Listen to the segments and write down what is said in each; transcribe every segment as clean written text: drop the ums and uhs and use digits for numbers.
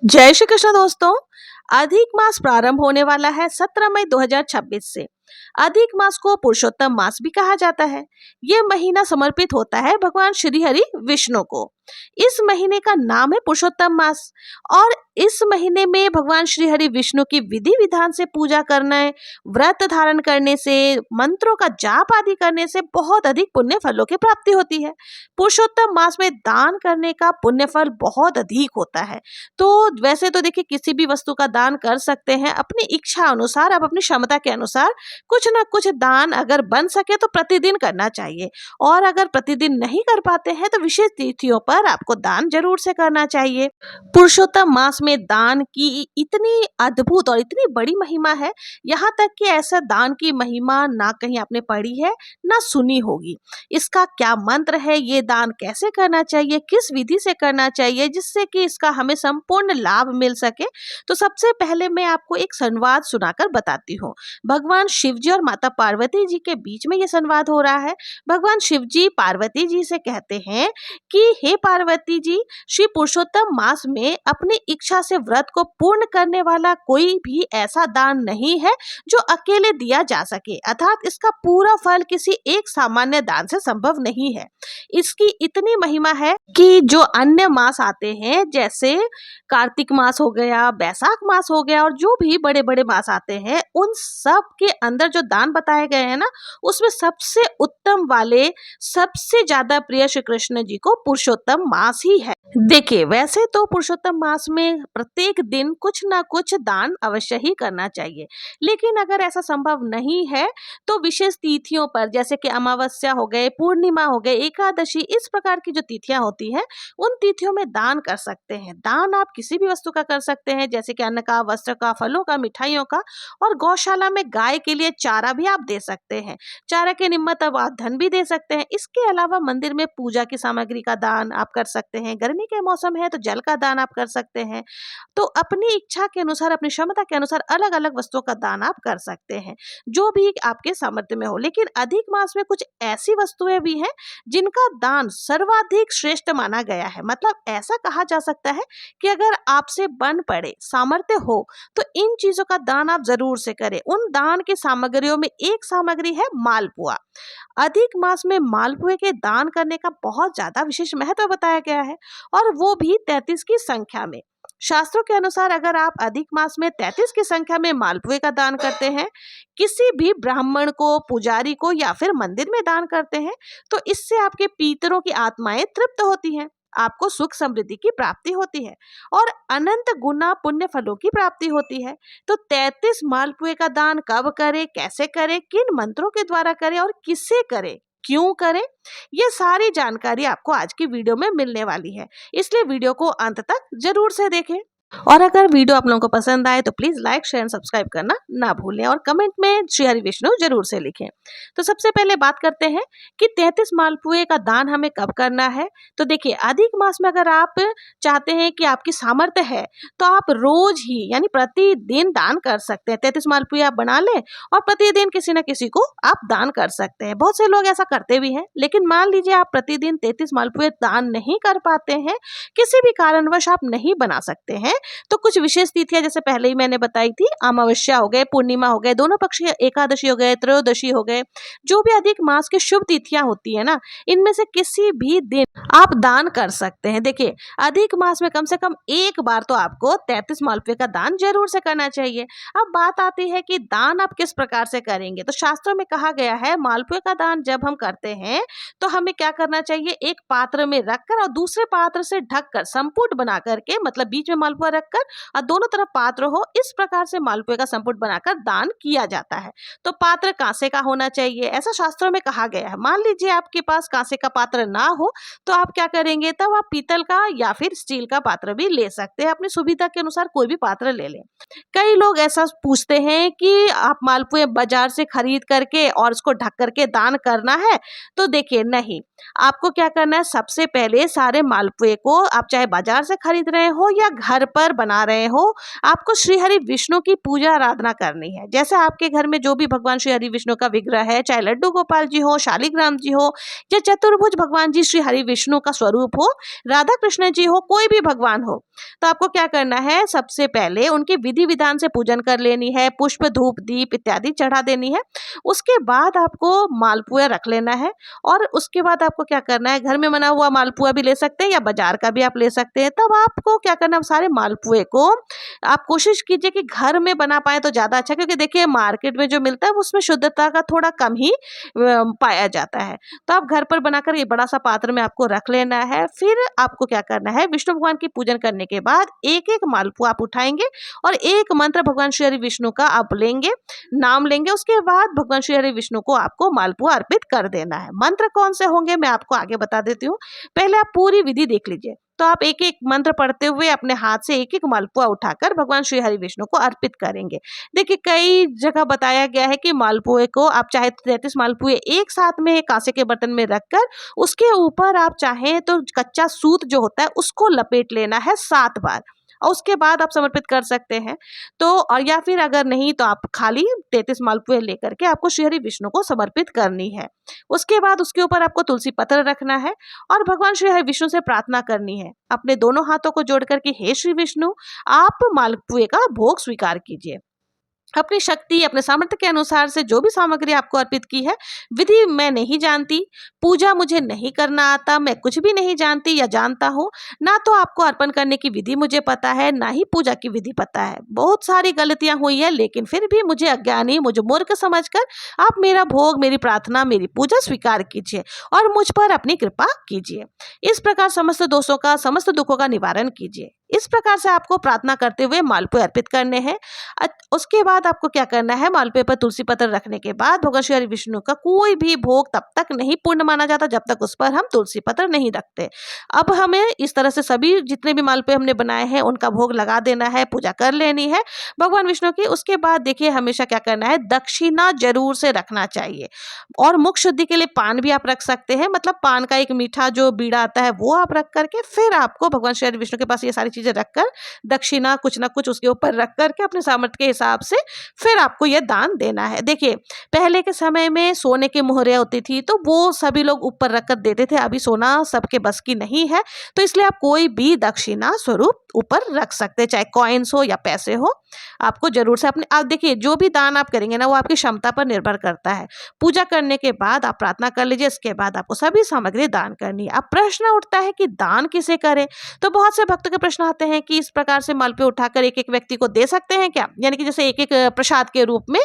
जय श्री कृष्ण दोस्तों। अधिक मास प्रारंभ होने वाला है 17 मई 2026 से। अधिक मास को पुरुषोत्तम मास भी कहा जाता है। यह महीना समर्पित होता है भगवान श्री हरि विष्णु को। इस महीने का नाम है पुरुषोत्तम मास और इस महीने में भगवान श्री हरि विष्णु की विधि विधान से पूजा करना है, व्रत धारण करने से, मंत्रों का जाप आदि करने से बहुत अधिक पुण्य फलों की प्राप्ति होती है। पुरुषोत्तम मास में दान करने का पुण्य फल बहुत अधिक होता है। तो वैसे तो देखिए किसी भी वस्तु का दान कर सकते हैं अपनी इच्छा अनुसार, आप अपनी क्षमता के अनुसार कुछ ना कुछ दान अगर बन सके तो प्रतिदिन करना चाहिए, और अगर प्रतिदिन नहीं कर पाते हैं तो विशेष तिथियों पर आपको दान जरूर से करना चाहिए। पुरुषोत्तम मास में दान की इतनी अद्भुत और इतनी बड़ी महिमा है, यहाँ तक कि ऐसा दान की महिमा ना कहीं आपने पढ़ी है ना सुनी होगी। इसका क्या मंत्र है, ये दान कैसे करना चाहिए, किस विधि से करना चाहिए जिससे कि इसका हमें संपूर्ण लाभ मिल सके, तो सबसे पहले मैं आपको एक संवाद सुनाकर बताती हूँ। भगवान शिव जी और माता पार्वती जी के बीच में ये संवाद हो रहा है। भगवान शिव जी पार्वती जी से कहते हैं कि हे पार्वती जी, श्री पुरुषोत्तम मास में अपनी इच्छा से व्रत को पूर्ण करने वाला कोई भी ऐसा दान नहीं है जो अकेले दिया जा सके, अर्थात इसका पूरा फल किसी एक सामान्य दान से संभव नहीं है। इसकी इतनी महिमा है कि जो अन्य मास आते हैं जैसे कार्तिक मास हो गया, बैसाख मास हो गया, और जो भी बड़े बड़े मास आते हैं उन सब के अंदर जो दान बताए गए हैं ना, उसमें सबसे उत्तम वाले, सबसे ज्यादा प्रिय श्री कृष्ण जी को पुरुषोत्तम मास ही है। देखिए वैसे तो पुरुषोत्तम मास में प्रत्येक दिन कुछ ना कुछ दान अवश्य ही करना चाहिए, लेकिन अगर ऐसा संभव नहीं है तो विशेष तिथियों पर जैसे कि अमावस्या हो गए, पूर्णिमा हो गए, एकादशी, इस प्रकार की जो तिथियां होती हैं उन तिथियों में दान कर सकते हैं। दान आप किसी भी वस्तु का कर सकते हैं, जैसे कि अन्न का, वस्त्र का, फलों का, मिठाइयों का, और गौशाला में गाय के लिए चारा भी आप दे सकते हैं। चारा के निमित्त अब आप धन भी दे सकते हैं। इसके अलावा मंदिर में पूजा की सामग्री का दान आप कर सकते हैं। गर्मी के मौसम है तो जल का दान आप कर सकते हैं। तो अपनी इच्छा के अनुसार, अपनी क्षमता के अनुसार अलग अलग वस्तुओं का दान आप कर सकते हैं, जो भी आपके सामर्थ्य में हो। लेकिन अधिक मास में कुछ ऐसी वस्तुएं भी हैं जिनका दान सर्वाधिक श्रेष्ठ माना गया है। मतलब ऐसा कहा जा सकता है कि अगर आपसे बन पड़े, सामर्थ्य हो, तो इन चीजों का दान आप जरूर से करें। उन दान की सामग्रियों में एक सामग्री है मालपुआ। अधिक मास में मालपुए के दान करने का बहुत ज्यादा विशेष महत्व बताया गया है, और वो भी 33 की संख्या में। शास्त्रों के अनुसार अगर आप अधिक मास में 33 की संख्या में मालपुए का दान करते हैं, किसी भी ब्राह्मण को, पुजारी को, या फिर मंदिर में दान करते हैं, तो इससे आपके पितरों की आत्माएं तृप्त होती हैं, आपको सुख समृद्धि की प्राप्ति होती है और अनंत गुना पुण्य फलों की प्राप्ति होती है। तो 33 मालपुए का दान कब करें, कैसे करें, किन मंत्रों के द्वारा करें और किससे करें, क्यों करें, ये सारी जानकारी आपको आज की वीडियो में मिलने वाली है। इसलिए वीडियो को अंत तक जरूर से देखें। और अगर वीडियो आप लोगों को पसंद आए तो प्लीज लाइक, शेयर, सब्सक्राइब करना ना भूलें, और कमेंट में श्री हरि विष्णु जरूर से लिखें। तो सबसे पहले बात करते हैं कि 33 मालपुए का दान हमें कब करना है। तो देखिए अधिक मास में अगर आप चाहते हैं कि आपकी सामर्थ्य है तो आप रोज ही यानी प्रतिदिन दान कर सकते हैं। 33 मालपुए आप बना लें और प्रतिदिन किसी न किसी को आप दान कर सकते हैं। बहुत से लोग ऐसा करते भी हैं, लेकिन मान लीजिए आप प्रतिदिन 33 मालपुए दान नहीं कर पाते हैं, किसी भी कारणवश आप नहीं बना सकते हैं, तो कुछ विशेष तिथियां जैसे पहले ही मैंने बताई थी, अमावस्या हो गए, पूर्णिमा हो गए, दोनों पक्ष के एकादशी हो गए, त्रयोदशी हो गए, जो भी अधिक मास की शुभ तिथियां होती है ना, इनमें से किसी भी दिन आप दान कर सकते हैं। देखिए अधिक मास में कम से कम एक बार तो आपको 33 मालपुए का दान जरूर से करना चाहिए। अब बात आती है कि दान आप किस प्रकार से करेंगे। तो शास्त्रों में कहा गया है मालपुए का दान जब हम करते हैं तो हमें क्या करना चाहिए, एक पात्र में रखकर और दूसरे पात्र से ढककर संपुट बना करके, मतलब बीच में मालपुआ रखकर और दोनों तरफ पात्र हो, इस प्रकार से मालपुए का संपुट बनाकर दान किया जाता है। तो पात्र कांसे का होना चाहिए, ऐसा शास्त्रों में कहा गया है। मान लीजिए आपके पास कांसे का पात्र ना हो तो आप क्या करेंगे, तब आप पीतल का या फिर स्टील का पात्र भी ले सकते हैं। अपनी सुविधा के अनुसार कोई भी पात्र ले लें। कई लोग ऐसा पूछते हैं कि आप मालपुए बाजार से खरीद करके और उसको ढक करके दान करना है। तो देखिए नहीं, आपको क्या करना है, सबसे पहले सारे मालपुए को आप चाहे बाजार से खरीद रहे हो या घर पर बना रहे हो, आपको श्री हरि विष्णु की पूजा आराधना करनी है। जैसे आपके घर में जो भी भगवान श्री हरि विष्णु का विग्रह है, चाहे लड्डू गोपाल जी हो, शालिग्राम जी हो, या चतुर्भुज भगवान जी श्री हरि विष्णु का स्वरूप हो, राधा कृष्ण जी हो, कोई भी भगवान हो, तो आपको क्या करना है, सबसे पहले उनके विधि विधान से पूजन कर लेनी है, पुष्प धूप दीप इत्यादि चढ़ा देनी है। उसके बाद आपको मालपुआ रख लेना है और उसके बाद आपको क्या करना है, घर में बना हुआ मालपुआ भी ले सकते हैं या बाजार का भी आप ले सकते हैं। तब आपको क्या करना है, सारे मालपुए को आप कोशिश कीजिए कि घर में बना पाए तो ज़्यादा अच्छा, क्योंकि देखिए मार्केट में जो मिलता है उसमें शुद्धता का थोड़ा कम ही पाया जाता है। तो आप घर पर बनाकर ये बड़ा सा पात्र में आपको रख लेना है। फिर आपको क्या करना है, विष्णु भगवान की पूजन करने के बाद एक एक मालपुआ आप उठाएंगे और एक मंत्र भगवान श्री हरि विष्णु का आप लेंगे, नाम लेंगे। उसके बाद भगवान श्री हरि विष्णु को आपको मालपुआ अर्पित कर देना है। मंत्र कौन से होंगे मैं आपको आगे बता देती हूँ, पहले आप पूरी विधि देख लीजिए। तो आप एक एक मंत्र पढ़ते हुए अपने हाथ से एक एक मालपुआ उठाकर भगवान श्री हरि विष्णु को अर्पित करेंगे। देखिए कई जगह बताया गया है कि मालपुए को आप चाहे 33 मालपुए एक साथ में कांसे के बर्तन में रखकर उसके ऊपर आप चाहें तो कच्चा सूत जो होता है उसको लपेट लेना है 7 बार और उसके बाद आप समर्पित कर सकते हैं। तो और या फिर अगर नहीं तो आप खाली 33 मालपुए लेकर के आपको श्री हरि विष्णु को समर्पित करनी है। उसके बाद उसके ऊपर आपको तुलसी पत्र रखना है और भगवान श्री हरि विष्णु से प्रार्थना करनी है। अपने दोनों हाथों को जोड़ करके हे श्री विष्णु, आप मालपुए का भोग स्वीकार कीजिए। अपनी शक्ति अपने सामर्थ्य के अनुसार से जो भी सामग्री आपको अर्पित की है, विधि मैं नहीं जानती, पूजा मुझे नहीं करना आता, मैं कुछ भी नहीं जानती या जानता हूँ, ना तो आपको अर्पण करने की विधि मुझे पता है, ना ही पूजा की विधि पता है। बहुत सारी गलतियां हुई है, लेकिन फिर भी मुझे अज्ञानी, मुझे मूर्ख समझकर आप मेरा भोग, मेरी प्रार्थना, मेरी पूजा स्वीकार कीजिए और मुझ पर अपनी कृपा कीजिए। इस प्रकार समस्त दोषों का, समस्त दुखों का निवारण कीजिए। इस प्रकार से आपको प्रार्थना करते हुए मालपुए अर्पित करने हैं। उसके बाद आपको क्या करना है, मालपुए पर तुलसी पत्र रखने के बाद भगवान श्री हरि विष्णु का कोई भी भोग तब तक नहीं पूर्ण माना जाता जब तक उस पर हम तुलसी पत्र नहीं रखते। अब हमें इस तरह से सभी जितने भी मालपुए हमने बनाए हैं उनका भोग लगा देना है, पूजा कर लेनी है भगवान विष्णु की। उसके बाद देखिए हमेशा क्या करना है, दक्षिणा जरूर से रखना चाहिए और मुख शुद्धि के लिए पान भी आप रख सकते हैं, मतलब पान का एक मीठा जो बीड़ा आता है वो आप रख करके फिर आपको भगवान श्री हरि विष्णु के पास ये सारी चीजें रखकर दक्षिणा कुछ ना कुछ उसके ऊपर रख करके अपने सामर्थ्य के हिसाब से फिर आपको यह दान देना है। देखिए पहले के समय में सोने की मोहरियां होती थी तो वो सभी लोग ऊपर रखकर देते थे, अभी सोना सबके बस की नहीं है, तो इसलिए आप कोई भी दक्षिणा स्वरूप ऊपर रख सकते हैं, चाहे कॉइन्स हो या पैसे हो। आपको जरूर से अपने, आप देखिए जो भी दान आप करेंगे ना वो आपकी क्षमता पर निर्भर करता है। पूजा करने के बाद आप प्रार्थना कर लीजिए, इसके बाद आपको सभी सामग्री दान करनी है। अब प्रश्न उठता है कि दान किसे करें, तो बहुत से भक्तों के प्रश्न आते हैं कि इस प्रकार से मालपुए उठाकर एक एक व्यक्ति को दे सकते हैं क्या, यानी कि जैसे एक एक प्रसाद के रूप में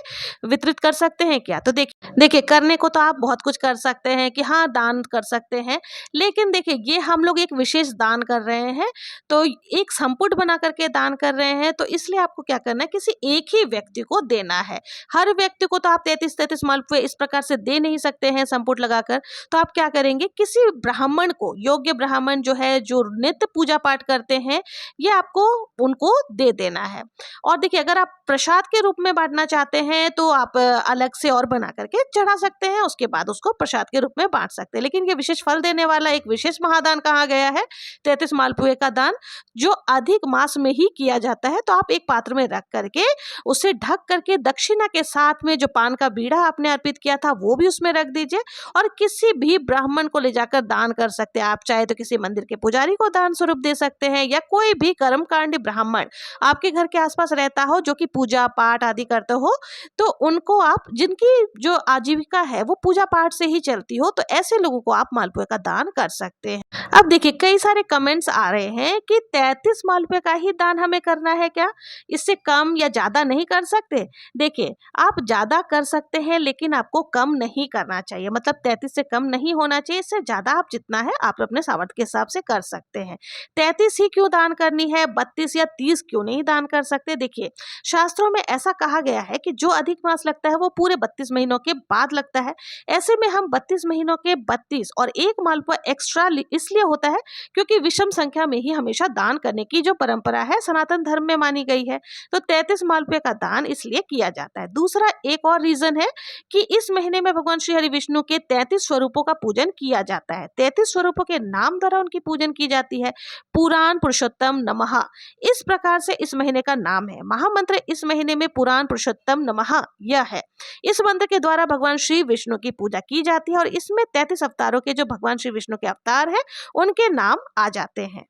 वितरित कर सकते हैं क्या। तो देखिए करने को तो आप बहुत कुछ कर सकते हैं कि हाँ दान कर सकते हैं, लेकिन देखिए ये हम लोग एक विशेष दान कर रहे हैं, तो एक संपुट बना करके दान कर रहे हैं, तो इसलिए आपको क्या करना है, किसी एक ही व्यक्ति को देना है। हर व्यक्ति को तो आप 33 मालपुए इस प्रकार से दे नहीं सकते हैं संपुट लगाकर, तो आप क्या करेंगे, किसी ब्राह्मण को, योग्य ब्राह्मण जो है जो नित्य पूजा पाठ करते हैं, ये आपको उनको दे देना है। और देखिए अगर आप प्रसाद के रूप में बांटना चाहते हैं तो आप अलग से और बना करके चढ़ा सकते हैं, उसके बाद उसको प्रसाद के रूप में बांट सकते हैं। लेकिन ये विशेष फल देने वाला एक विशेष महादान कहा गया है, 33 मालपुए का दान, जो अधिक मास में ही किया जाता है। तो आप एक पात्र में रख करके उसे ढक करके दक्षिणा के साथ में जो पान का बीड़ा आपने अर्पित किया था वो भी उसमें रख दीजिए और किसी भी ब्राह्मण को ले जाकर दान कर सकते हैं। आप चाहे तो किसी मंदिर के पुजारी को दान स्वरूप दे सकते हैं, या कोई भी कर्मकांडी ब्राह्मण आपके घर के आसपास रहता हो जो कि पूजा पाठ आदि करते हो, तो उनको आप, जिनकी जो आजीविका है वो पूजा पाठ से ही चलती हो, तो ऐसे लोगों को आप मालपुए का दान कर सकते हैं। अब देखिए कई सारे कमेंट्स आ रहे हैं कि 33 मालपुए का ही दान हमें करना है क्या, इससे कम या ज्यादा नहीं कर सकते। देखिए आप ज्यादा कर सकते हैं लेकिन आपको कम नहीं करना चाहिए, मतलब 33 से कम नहीं होना चाहिए, इससे ज्यादा आप जितना है आप अपने सामर्थ्य के हिसाब से कर सकते हैं। 33 ही क्यों दान करनी है, 32 या 30 क्यों नहीं दान कर सकते। देखिए शास्त्रों में ऐसा कहा गया है कि जो अधिक मास लगता है वो पूरे 32 महीनों के बाद लगता है। ऐसे में हम 32 महीनों के 32 और एक मालपुआ एक्स्ट्रा इसलिए होता है क्योंकि विषम संख्या में ही हमेशा दान करने की जो परंपरा है सनातन धर्म में मानी गई है, तो 33 मालपुए का दान इसलिए किया जाता है। दूसरा एक और रीजन है कि इस महीने में भगवान श्री हरि विष्णु के 33 स्वरूपों का पूजन किया जाता है। 33 स्वरूपों के नाम द्वारा उनकी पूजन की जाती है। पुराण पुरुषोत्तम पुरुषोत्तम नमः, इस प्रकार से इस महीने का नाम है। महामंत्र इस महीने में पुराण पुरुषोत्तम नमः यह है। इस मंत्र के द्वारा भगवान श्री विष्णु की पूजा की जाती है और इसमें 33 अवतारों के जो भगवान श्री विष्णु के अवतार हैं उनके नाम आ जाते हैं।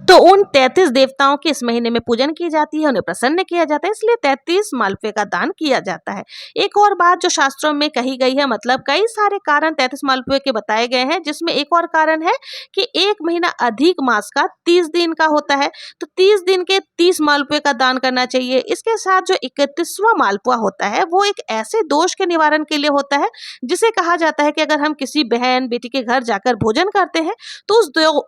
तो उन 33 देवताओं की इस महीने में पूजन की जाती है, उन्हें प्रसन्न किया जाता है, इसलिए 33 मालपुए का दान किया जाता है। एक और बात जो शास्त्रों में कही गई है, मतलब कई सारे कारण 33 मालपुए के बताए गए हैं, जिसमें एक और कारण है कि एक महीना अधिक मास का 30 दिन का होता है, तो 30 दिन के 30 मालपुए का दान करना चाहिए। इसके साथ जो 31वां मालपुआ होता है वो एक ऐसे दोष के निवारण के लिए होता है जिसे कहा जाता है कि अगर हम किसी बहन बेटी के घर जाकर भोजन करते हैं तो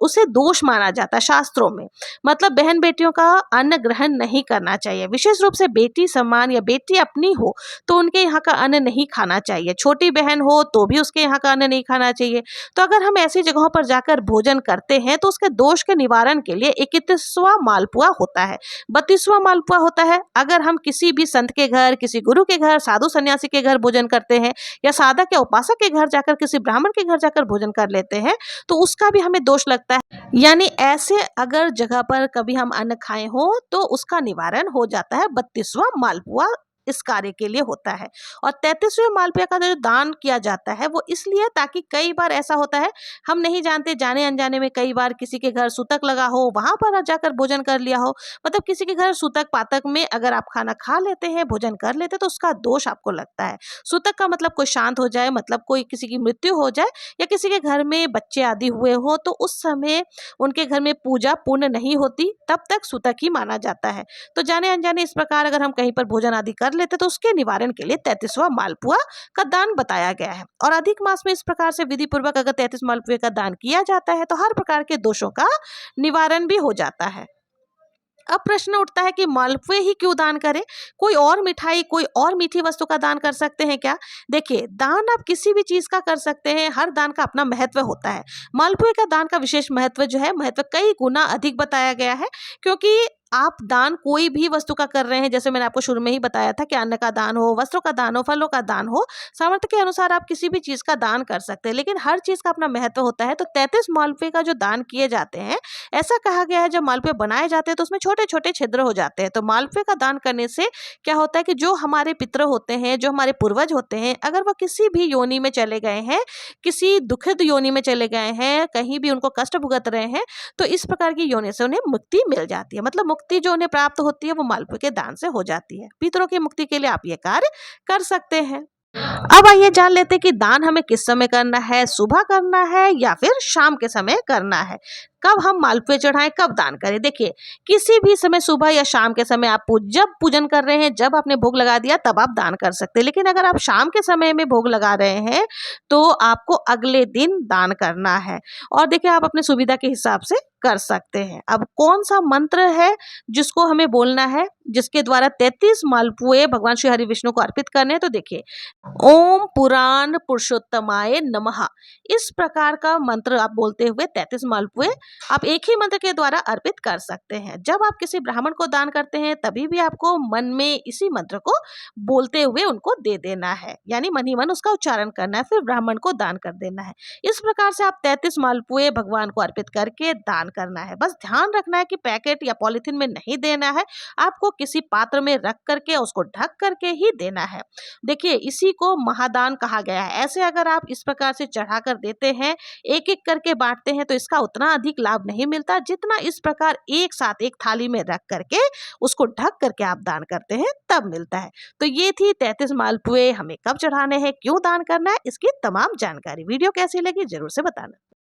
उसे दोष माना जाता है शास्त्रों में। मतलब बहन बेटियों का अन्न ग्रहण नहीं करना चाहिए, विशेष रूप से बेटी समान या बेटी अपनी हो तो उनके यहाँ का अन्न नहीं खाना चाहिए, छोटी बहन हो तो भी उसके यहाँ का अन्न नहीं खाना चाहिए। तो अगर हम ऐसी जगहों पर जाकर भोजन करते हैं तो उसके दोष के निवारण के लिए 31वां मालपुआ होता है, 32वां मालपुआ होता है। अगर हम किसी भी संत के घर, किसी गुरु के घर, साधु सन्यासी के घर भोजन करते हैं या साधक या उपासक के घर जाकर, किसी ब्राह्मण के घर जाकर भोजन कर लेते हैं तो उसका भी हमें दोष लगता है। यानी ऐसे अगर जगह पर कभी हम अन्न खाए हो तो उसका निवारण हो जाता है। 32वां मालपुआ इस कार्य के लिए होता है। और 33वें मालपुए का जो दान किया जाता है वो इसलिए ताकि कई बार ऐसा होता है हम नहीं जानते, जाने अनजाने में कई बार किसी के घर सूतक लगा हो, वहां पर जाकर भोजन कर लिया हो, मतलब किसी के घर सूतक पातक में अगर आप खाना खा लेते हैं, भोजन कर लेते हैं तो उसका दोष आपको लगता है। सूतक का मतलब कोई शांत हो जाए, मतलब कोई किसी की मृत्यु हो जाए या किसी के घर में बच्चे आदि हुए हो तो उस समय उनके घर में पूजा पूर्ण नहीं होती, तब तक सूतक ही माना जाता है। तो जाने अनजाने इस प्रकार अगर हम कहीं पर भोजन आदि कर लेते तो उसके निवारण के लिए 33वां मालपुआ का दान बताया गया है। और अधिक मास में इस प्रकार से विधि पूर्वक अगर 33 मालपुए का दान किया जाता है तो हर प्रकार के दोषों का निवारण भी हो जाता है। अब प्रश्न उठता है कि मालपुए ही क्यों दान करें, कोई और मिठाई, कोई और मीठी वस्तु का दान कर सकते हैं क्या? देखिए, दान आप किसी भी चीज का कर सकते हैं, हर दान का अपना महत्व होता है। मालपुए का दान का विशेष महत्व जो है, महत्व कई गुना अधिक बताया गया है, क्योंकि आप दान कोई भी वस्तु का कर रहे हैं, जैसे मैंने आपको शुरू में ही बताया था कि अन्न का दान हो, वस्त्रों का दान हो, फलों का दान हो, सामर्थ्य के अनुसार आप किसी भी चीज का दान कर सकते हैं, लेकिन हर चीज का अपना महत्व होता है। तो 33 मालपुए का जो दान किए जाते हैं, ऐसा कहा गया है जब मालपुए बनाए जाते हैं तो उसमें छोटे छोटे छिद्र हो जाते हैं। तो मालपुए का दान करने से क्या होता है कि जो हमारे पितर होते हैं, जो हमारे पूर्वज होते हैं, अगर वो किसी भी योनि में चले गए हैं, किसी दुखद योनि में चले गए हैं, कहीं भी उनको कष्ट भुगत रहे हैं, तो इस प्रकार की योनि से उन्हें मुक्ति मिल जाती है। मतलब मुक्ति जो उन्हें प्राप्त होती है वो मालपुए के दान से हो जाती है। पितरों की मुक्ति के लिए आप ये कार्य कर सकते हैं। अब आइए जान लेते हैं कि दान हमें किस समय करना है, सुबह करना है या फिर शाम के समय करना है। कब हम मालपुए चढ़ाएं, कब दान करें? देखिए, किसी भी समय सुबह या शाम के समय आप जब पूजन कर रहे हैं, जब आपने भोग लगा दिया तब आप दान कर सकते हैं। लेकिन अगर आप शाम के समय में भोग लगा रहे हैं तो आपको अगले दिन दान करना है। और देखिए, आप अपने सुविधा के हिसाब से कर सकते हैं। अब कौन सा मंत्र है जिसको हमें बोलना है, जिसके द्वारा 33 मालपुए भगवान श्री हरि विष्णु को अर्पित करने हैं? तो देखिए, ओम पुराण पुरुषोत्तमाय नमः, इस प्रकार का मंत्र आप बोलते हुए 33 मालपुए आप एक ही मंत्र के द्वारा अर्पित कर सकते हैं। जब आप किसी ब्राह्मण को दान करते हैं तभी भी आपको मन में इसी मंत्र को बोलते हुए उनको दे देना है, यानी मन ही मन उसका उच्चारण करना है, फिर ब्राह्मण को दान कर देना है। इस प्रकार से आप 33 मालपुए भगवान को अर्पित करके दान करना है। बस ध्यान रखना है कि पैकेट या पॉलिथीन में नहीं देना है, आपको किसी पात्र में रख करके उसको ढक करके ही देना है। देखिए, इसी को महादान कहा गया है। ऐसे अगर आप इस प्रकार से चढ़ा कर देते हैं, एक एक करके बांटते हैं, तो इसका उतना अधिक लाभ नहीं मिलता जितना इस प्रकार एक साथ एक थाली में रख करके उसको ढक करके आप दान करते हैं तब मिलता है। तो ये थी 33 मालपुए हमें कब चढ़ाने हैं, क्यों दान करना है, इसकी तमाम जानकारी। वीडियो कैसी लगी जरूर से बताना।